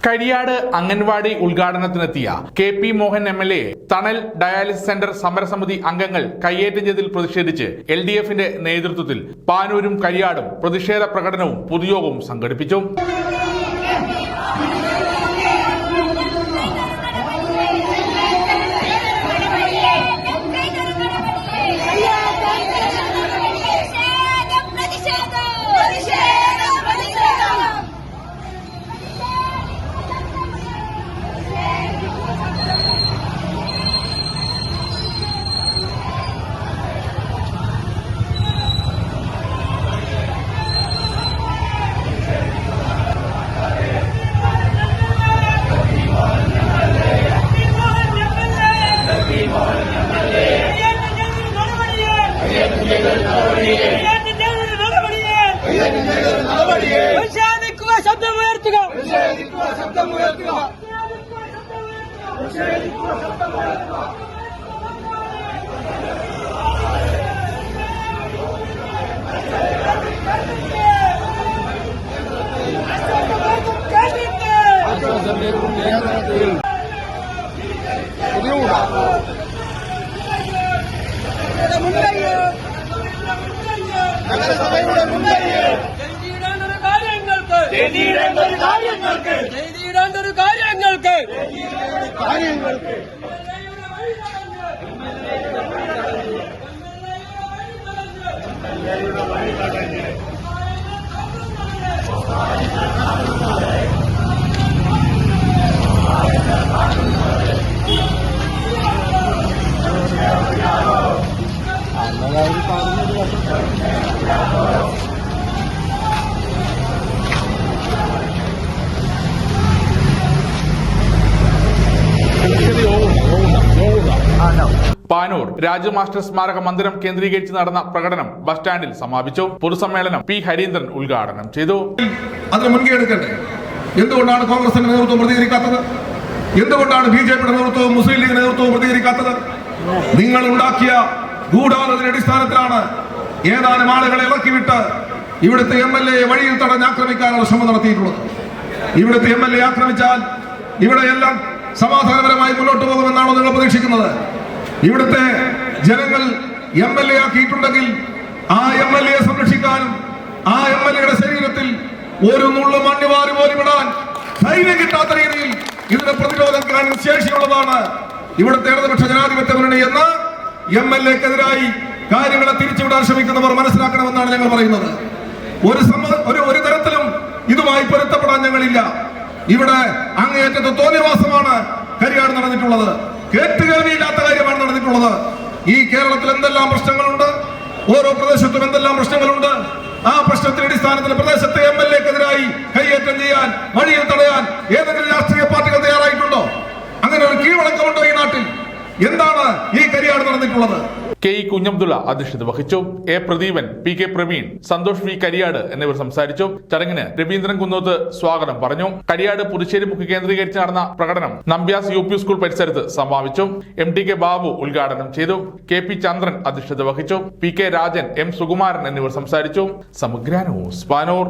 Kariyad anganwadi ഉദ്ഘാടനത്തിനെത്തിയ KP Mohan MLA തണൽ dialysis centre സമരസമിതി അംഗങ്ങൾ കയ്യേറ്റം ചെയ്തതിൽ പ്രതിഷേധിച്ച് LDFന്റെ നേതൃത്വത്തിൽ പാനൂരും കരിയാടും പ്രതിഷേധ പ്രകടനവും പൊതുയോഗവും സംഘടിപ്പിച്ചു. പാനൂർ രാജമാസ്റ്റർ സ്മാരക മന്ദിരം കേന്ദ്രീകരിച്ച് നടന്ന പ്രകടനം ബസ് സ്റ്റാൻഡിൽ സമാപിച്ചു. പൊതുസമ്മേളനം P. ഹരീന്ദ്രൻ ഉദ്ഘാടനം ചെയ്തു. അതിന് മുൻകൈ എടുക്കണ്ടേ? എന്തുകൊണ്ടാണ് കോൺഗ്രസിന്റെ നേതൃത്വം പ്രതികരിക്കാത്തത്? എന്തുകൊണ്ടാണ് BJPയുടെ നേതൃത്വവും മുസ്ലിം ലീഗ് നേതൃത്വവും പ്രതികരിക്കാത്തത്? നിങ്ങൾ ഉണ്ടാക്കിയ ഗൂഢാലോചന അടിസ്ഥാനത്തിലാണ് ഏതാനും ആളുകളെ ഇറക്കിവിട്ട് ഇവിടുത്തെ MLA വഴിയിൽ തടഞ്ഞ് ആക്രമിക്കാനുള്ള ശ്രമം നടത്തിയിട്ടുള്ളത്. ഇവിടുത്തെ MLA ആക്രമിച്ചാൽ ഇവിടെയെല്ലാം സമാധാനപരമായി മുന്നോട്ട് പോകുമെന്നാണോ നിങ്ങൾ പ്രതീക്ഷിക്കുന്നത്? ഇവിടുത്തെ ജനങ്ങൾ MLA ആക്കിയിട്ടുണ്ടെങ്കിൽ ആ MLA സംരക്ഷിക്കാനും ആ MLAയുടെ ശരീരത്തിൽ ഒരു നുള്ളു മണ്ണിവാരി പോലും ഇടാൻ ധൈര്യം കിട്ടാത്ത രീതിയിൽ ഇതിനെ പ്രതിരോധിക്കാൻ ശേഷിയുള്ളതാണ് ഇവിടുത്തെ ഇടതുപക്ഷ ജനാധിപത്യ മുന്നണി എന്ന MLAക്കെതിരായി കാര്യങ്ങളെ തിരിച്ചുവിടാൻ ശ്രമിക്കുന്നവർ മനസ്സിലാക്കണമെന്നാണ് ഞങ്ങൾ പറയുന്നത്. ഒരു തരത്തിലും ഇതുമായി പൊരുത്തപ്പെടാൻ ഞങ്ങളില്ല. ഇവിടെ അങ്ങേയറ്റത്തെ തോന്നിവാസമാണ് കരിയാട് നടന്നിട്ടുള്ളത്. കേട്ടുകേൾവിയില്ലാത്ത കാര്യമാണ് നടന്നിട്ടുള്ളത്. ഈ കേരളത്തിൽ എന്തെല്ലാം പ്രശ്നങ്ങളുണ്ട്, ഓരോ പ്രദേശത്തും എന്തെല്ലാം പ്രശ്നങ്ങളുണ്ട്. ആ പ്രശ്നത്തിന്റെ അടിസ്ഥാനത്തിൽ പ്രദേശത്തെ MLAക്കെതിരായി കയ്യേറ്റം ചെയ്യാൻ, വഴിയിൽ തടയാൻ ഏതെങ്കിലും രാഷ്ട്രീയ പാർട്ടികൾ തയ്യാറായിട്ടുണ്ടോ? അങ്ങനെ ഒരു കീഴ്വഴക്കമുണ്ടോ ഈ നാട്ടിൽ? എന്താണ് ഈ കരിയാട് നടന്നിട്ടുള്ളത്? K. കുഞ്ഞബ്ദുള്ള അധ്യക്ഷത വഹിച്ചു. A. Pradeepan, PK Praveen, Santhosh V. Kariyad എന്നിവർ സംസാരിച്ചു. ചടങ്ങിന് രവീന്ദ്രൻ കുന്നോത്ത് സ്വാഗതം പറഞ്ഞു. കരിയാട് പുതുശ്ശേരി മുഖ്യ കേന്ദ്രീകരിച്ച് നടന്ന പ്രകടനം നമ്പ്യാസ് UP സ്കൂൾ പരിസരത്ത് സമാപിച്ചു. MTK ബാബു ഉദ്ഘാടനം ചെയ്തു. KP ചന്ദ്രൻ അധ്യക്ഷത വഹിച്ചു. PK Rajan, M. സുകുമാരൻ എന്നിവർ സംസാരിച്ചു. സമഗ്ര ന്യൂസ് പാനൂർ.